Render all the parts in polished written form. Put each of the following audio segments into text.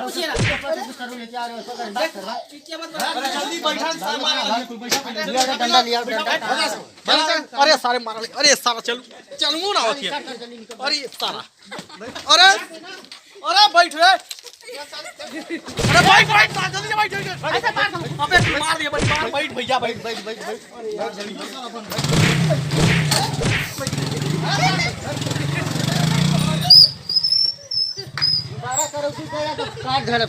पूछिए ना करो लेके आ रहे हो पकड़ बात करवा जल्दी बैठा लिया डंडा लिया अरे सारे मार अरे सारा चलू ना होती है अरे सारा अरे अरे बैठ रे अरे बैठ जल्दी बैठ ऐसे मार दिया बैठ भैया बैठ जल्दी दोबारा करो फिर गया तो काट धर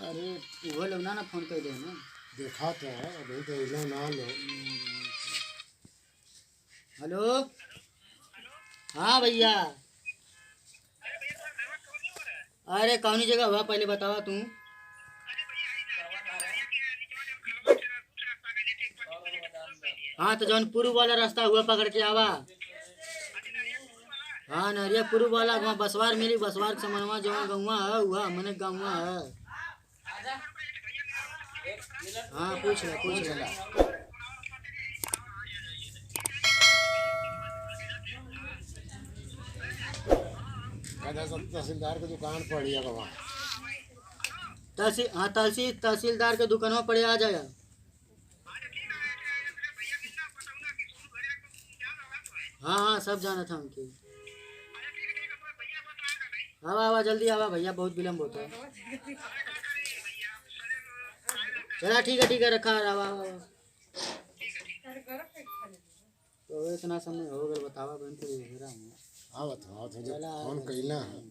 अरे वो लोग ना फोन कर दे ना देखा तो है अभी तो इलो ना लो। हेलो हाँ भैया अरे कौन जगह हुआ पहले बतावा तू हाँ तो जौन पूर्व वाला रास्ता हुआ पकड़ के आवा हाँ नरिया पूर्व वाला वहाँ बसवार मिली बसवार के समनवा जहाँ गौवा है हुआ मने गौवा है हाँ पूछ ले तहसीलदार की दुकान पड़ी है वहाँ तहसीलदार के दुकानों पड़े आ जाएगा हाँ सब जाना था उनकी आवा जल्दी आवा भैया बहुत विलम्ब होता है चला ठीक है रखा आवा तो इतना समय हो गया बतावा बहन तो हेरा हूँ बताओ फोन कैला है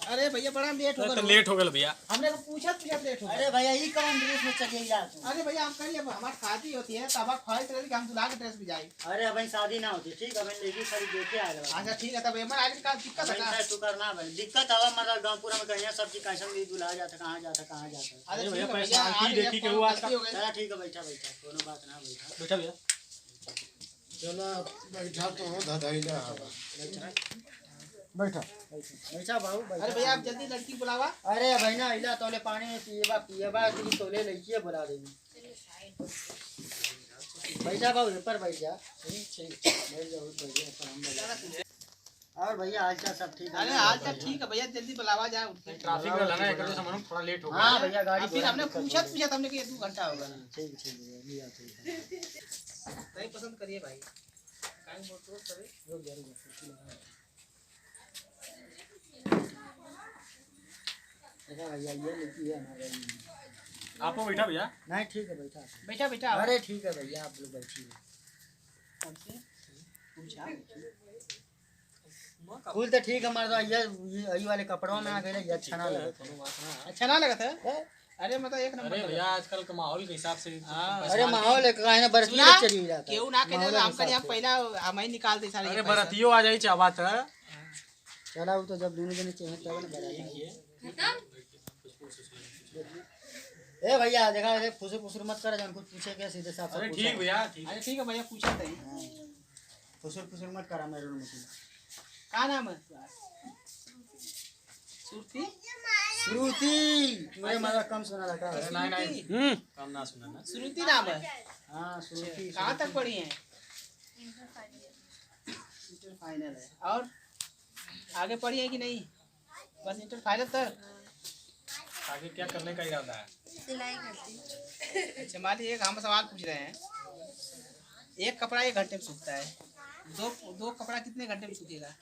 अरे भैया बड़ा लेट हो गया लेट हो गया भैया हमने तो पूछा लेट हो अरे भैया ये कौन ड्रेस में चलिए यार अरे भैया हम कहिए हमारी शादी होती है तो हमारी ख्वाहिश रही कि हम दूल्हा के ड्रेस में जाए। अरे अब शादी ना होती ठीक है लेडी सारी देखे आ रहा अच्छा ठीक है तब हमारे आगे का दिक्कत है ना तू करना भाई दिक्कत हवा मतलब गांव पूरा में कहीं सब चीज कैसे भी दूल्हा जाता कहां जाता अरे भैया भैया पैसा आंटी देखी के हुआ चला ठीक है बैठा कोनो बात ना बैठा भैया चलो बैठा तो हो धधैला बैठा बाबू अरे भैया आप जल्दी लड़की बुलावा। अरे भाई ना इला तोले पानी पिएबा तू तोले लइकिए बुला देनी बैठा बाबू ऊपर बैठ जा बैठ जा ऊपर हम और भैया हाल चाल सब ठीक है। अरे हाल चाल ठीक है भैया जल्दी बुलावा जाए ट्रैफिक में लगा एक सामान थोड़ा लेट हो गया। हां भैया गाड़ी फिर हमने पूछा हमने कि 2 घंटा होगा। ठीक लिया नहीं पसंद करिए भाई काहे मोटरो करे रुक जा भैया ये लड़की है हमारे आपको बैठा भैया नहीं ठीक है बैठा अरे ठीक है भैया आप लोग बैठिए हमसे पूछा फूल तो ठीक है हमारा ये वाले कपड़ों में आ गए ये अच्छा ना लगा अच्छा ना लगा था। अरे मतलब एक नंबर अरे भैया आजकल के माहौल के हिसाब से अरे माहौल है काहे ना बरसी में चली जाता केहू ना के हम कर हम पहला हम ही निकाल दे सारे। अरे बरतियो आ जाई चाह बात है चला वो तो जब दोनों जने चाहिए तब ना बड़ा ए भैया देखा रे फुसुर मत कर जान कुछ पूछे क्या सीधे साफ अरे ठीक भैया ठीक अरे ठीक है भैया पूछा थे फुसुर मत करा मेरे रूम में का नाम है सुरती श्रुति मेरे मारा कम सुना लगा नहीं कम ना सुना ना श्रुति नाम है। हां श्रुति कहाँ तक पढ़ी है इंटर फाइनल है और आगे पढ़ी है कि नहीं बस इंटर फाइनल तक आगे क्या करने का इरादा है सिलाई करती। अच्छा मान लीजिए हम सवाल पूछ रहे हैं एक कपड़ा 1 घंटे में सूखता है दो कपड़ा कितने घंटे में सूखेगा।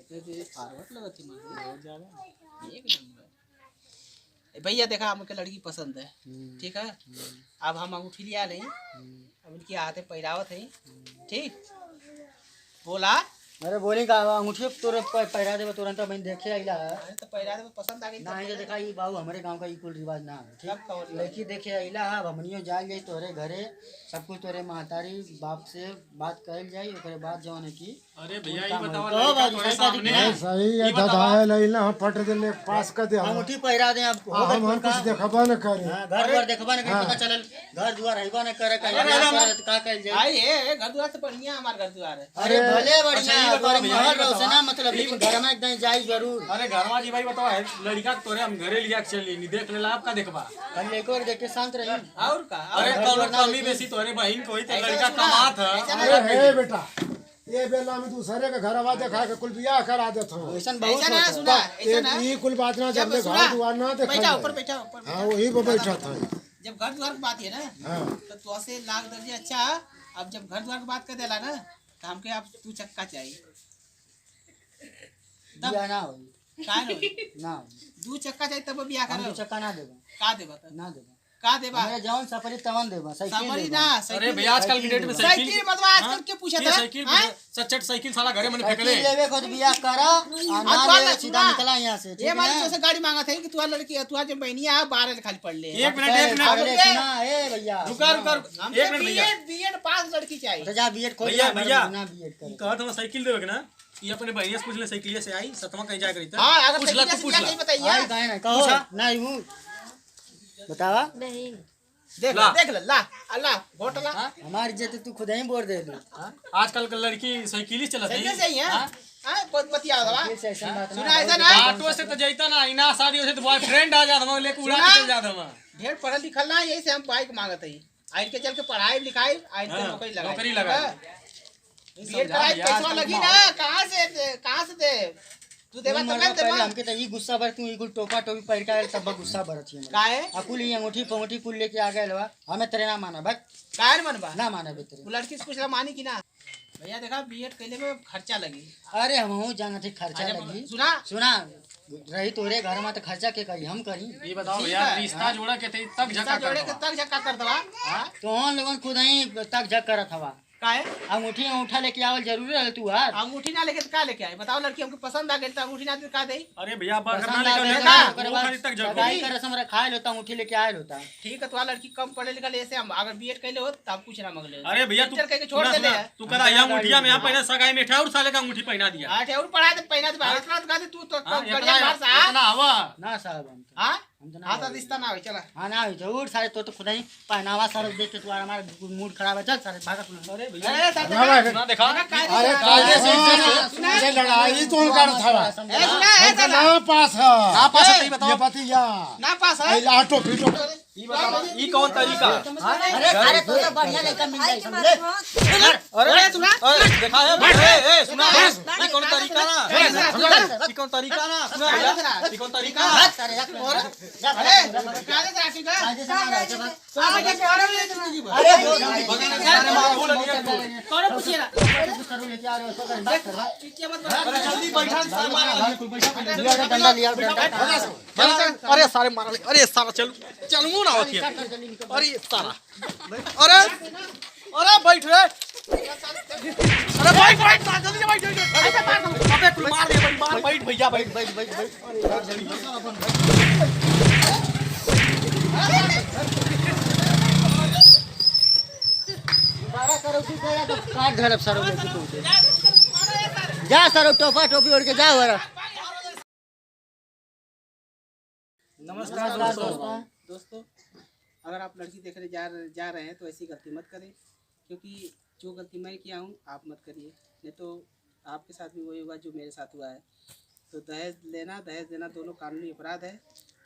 फॉरवर्ड लगा थी बहुत ज्यादा एक नंबर भैया देखा हमको लड़की पसंद है ठीक है अब हम अंगूठी लिया नहीं अब इनकी आते पहरावत है ठीक बोला अरे बोली का अंगूठी तोरे पैरा देबो तुरंत मैं देखे आइला अरे तो पहला तो पसंद आ गई ना ये देखा ई बाबू हमारे गांव का ई कुल रिवाज ना है सब कवर लड़की देखे आइला है हमनियो जाल जाई तोरे घरे सब कुछ तोरे महतारी बाप से बात कहल जाई ओकरे बाद जवन है की अरे भैया ये बताओ तो लड़का बाबू तोरे सही सामने नहीं सही है धधाए लइला फट देले पास कर दे हम अंगूठी पहिरा दे अब हो हम गइल कुछ देखबा न करे हां घर पर देखबा न कहीं पता चलल घर दुआर रहबा न करे का कहल जाई आई है घर द्वार से बढ़िया हमार घर द्वार है अरे भले अच्छा, बढ़िया ये बताओ तोरे भैया, महल ये बताओ। रोशना मतलब लेकिन घर में एकदम जाई जरूर अरे घरवा जी भाई बताओ है लड़का तोरे हम घरे लिया के चली नहीं देख लेला आपका देखबा कल एक और देख के शांत रही और का अरे कौनो कमी बेसी तोरे बहन कोई तो लड़का कमात है अरे हे बेटा ये बेला में दूसरे के घर आवा देखा के कुल बियाह करा देत हो ऐसन बहुत ऐसा ना होता है। सुना ऐसा ना ये कुल बात ना जब सुना, घर दुआर ना देखा बैठा ऊपर बैठा ऊपर हां वही पे बैठा था जब घर द्वार की बात है ना हां तो तो से लाख दर्जे अच्छा अब जब घर द्वार की बात कर देला ना तो हमके अब तू चक्का चाहिए बिया ना होई का होई ना होई। दू चक्का चाहिए तब बियाह हम करो तो चक्का ना देबो का देबा तो ना देबो का देबा हमारे जवन सफरी तवन देबो साइकिल समरी देबो ना अरे साइकिल भैया आजकल की डेट में साइकिल साइकिल मतलब आजकल के पूछा ये था साइकिल हाँ? सचट साइकिल साला घरे में फेंकले साइकिल लेवे खुद बिया करा और ना आज ले वाला सीधा सुना। निकला यहाँ से ये ठीक मारी है तो से गाड़ी मांगा था कि तू लड़की तू जब बहनी आ 12 खाली पढ़ ले एक मिनट पहले सुना ए भैया रुका रुका एक मिनट भैया बीएड पास लड़की चाहिए तो जा बीएड खोल भैया, भैया। ना बीएड कर कहत हम साइकिल देवे के ना ये अपने बहनिया से पूछ ले साइकिल से आई सतवा कहीं जा करी था हाँ अगर पूछ ला साइकिल तू से पूछ ला नहीं बताइए आई काहे ना कहो पूछा? नहीं हूँ बतावा नहीं देख ला। देख ला अल्लाह वोट ला हमारी इज्जत तू खुद ही बोल दे दो आजकल के लड़की साइकिल ही चलत साइकिल है से ही है हाँ कोई बतिया दवा ये से ऐसा बात सुना ऐसा ना ऑटो से तो जाइता ना इना शादी होसे तो बॉयफ्रेंड आ जात हम लेके उड़ा के चल जात हम ढेर पढ़ल लिखल ना यही से हम बाइक मांगत है आइल के चल के पढ़ाई लिखाई आइल के हाँ, नौकरी लगाई नौकरी लगाई। बीएड कराई पैसा लगी ना कहाँ से दे तू देवा तो मैं देवा हमके तो ई गुस्सा भर तू ई कुल टोपा टोपी पहन के आयल तब गुस्सा भरत है काहे अकुल ही अंगूठी पंगूठी कुल लेके आ गए लवा हमें तेरे ना माना भाई काहे मनबा ना माना बे तेरे वो लड़की से पूछला मानी कि ना भैया देखा बीएड कैले में खर्चा लगी अरे हम हूँ जाना थी खर्चा लगी सुना सुना रही तोरे घर में तो खर्चा के करी हम करी ये बताओ ठीक भैया है। रिश्ता जोड़ा के थे तक झका पैसा जोड़े के कर तक झक्का कर दवा तो हम लोगन खुद ही तक झक करत हवा काहे अंगूठी अंगूठा लेके आवल जरूरी है तू यार अंगूठी ना लेके तो का लेके आए बताओ लड़की हमको पसंद आ गई तो अंगूठी ना दे का दे अरे भैया बा पसंद करना आ गया लेकर ना, लेकर ओकरे वो बाद खाली तक झको सगाई का रस्म रखायल होता अंगूठी लेके आयल होता ठीक है तो लड़की कम पढ़े लिखल ऐसे हम अगर बीएड कैले हो तब कुछ ना मांगले अरे भैया तू टीचर कह के छोड़ सुना, दे सुना, तू करा यहाँ मुठिया में यहाँ पहले सगाई में ठा और साले का अंगूठी पहना दिया आठ और पढ़ा दे पहना दे भारत रात का दे तू तो हाँ, बढ़िया बाहर से इतना हवा ना साहब हम तो हां हम तो ना हां तो रिश्ता ना हो चला हाँ ना जरूर सारे तो खुद ही पहनावा सारा देख के तू हमारा मूड खराब है चल सारे भागत ना अरे अरे भैया सर सुना देखा अरे कायदे से इसे लड़ाई तो कर था ए सुना ए हमका दादा ना पास है ना पास है, ये बताओ। ये बतिया ना पास है आई लाटो पीटो ये बताओ ये कौन तरीका अरे सारे तो सब बढ़िया लड़का मिल जाए समझे अरे सुना अरे देखा है ए सुना ये कौन तरीका ना ये कौन तरीका ना सुना भैया ये कौन तरीका सारे अरे काले राशि का तो आगे से और ले तुझी अरे अरे मार हो लगी तू कौन पूछिए ना करो लेके आ रहे हो तो बात करवा पीछे मत अरे जल्दी बैठा सारे मार लिया डंडा लिया डंडा अरे सारे मार अरे सारा चलू ना होती अरे सारा अरे अरे बैठ रे अरे बैठ बैठ जल्दी बैठ ऐसे मार अबे कुल मार दे मार बैठ भैया बैठ बैठ बैठ बैठ बारह करो की गया तो काट धरब सरो लेके तू जा सरो टोपा टोपी ओढ़ के जा वरा नमस्कार दोस्तों अगर आप लड़की देखने जा रहे हैं तो ऐसी गलती मत करें क्योंकि जो गलती मैं किया हूँ आप मत करिए नहीं तो आपके साथ भी वही हुआ जो मेरे साथ हुआ है तो दहेज देना दोनों कानूनी अपराध है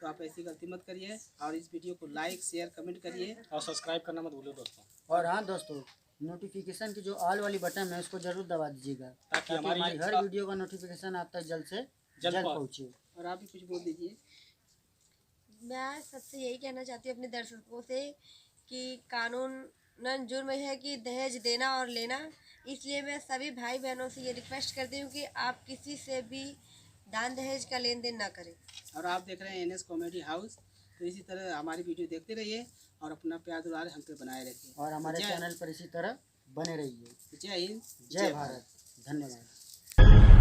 तो आप ऐसी गलती मत करिए और इस वीडियो को लाइक शेयर कमेंट करिए और सब्सक्राइब करना मत भूलो दोस्तों और हाँ दोस्तों नोटिफिकेशन की जो ऑल वाली बटन है उसको जरूर दबा दीजिएगा ताकि ताकि हमारी हर वीडियो का नोटिफिकेशन आप तक जल्द से जल्द पहुँचे और आप भी कुछ बोल दीजिए। मैं सबसे यही कहना चाहती हूँ अपने दर्शकों से कि कानूनन जुर्म है कि दहेज देना और लेना, इसलिए मैं सभी भाई बहनों से ये रिक्वेस्ट करती हूँ कि आप किसी से भी दान दहेज का लेन देन ना करें। और आप देख रहे हैं NS कॉमेडी हाउस, तो इसी तरह हमारी वीडियो देखते रहिए और अपना प्यार दुलार हम पे बनाए रखिए। और हमारे जय- चैनल पर इसी तरह बने रहिए। जय हिंद जय भारत। धन्यवाद। है।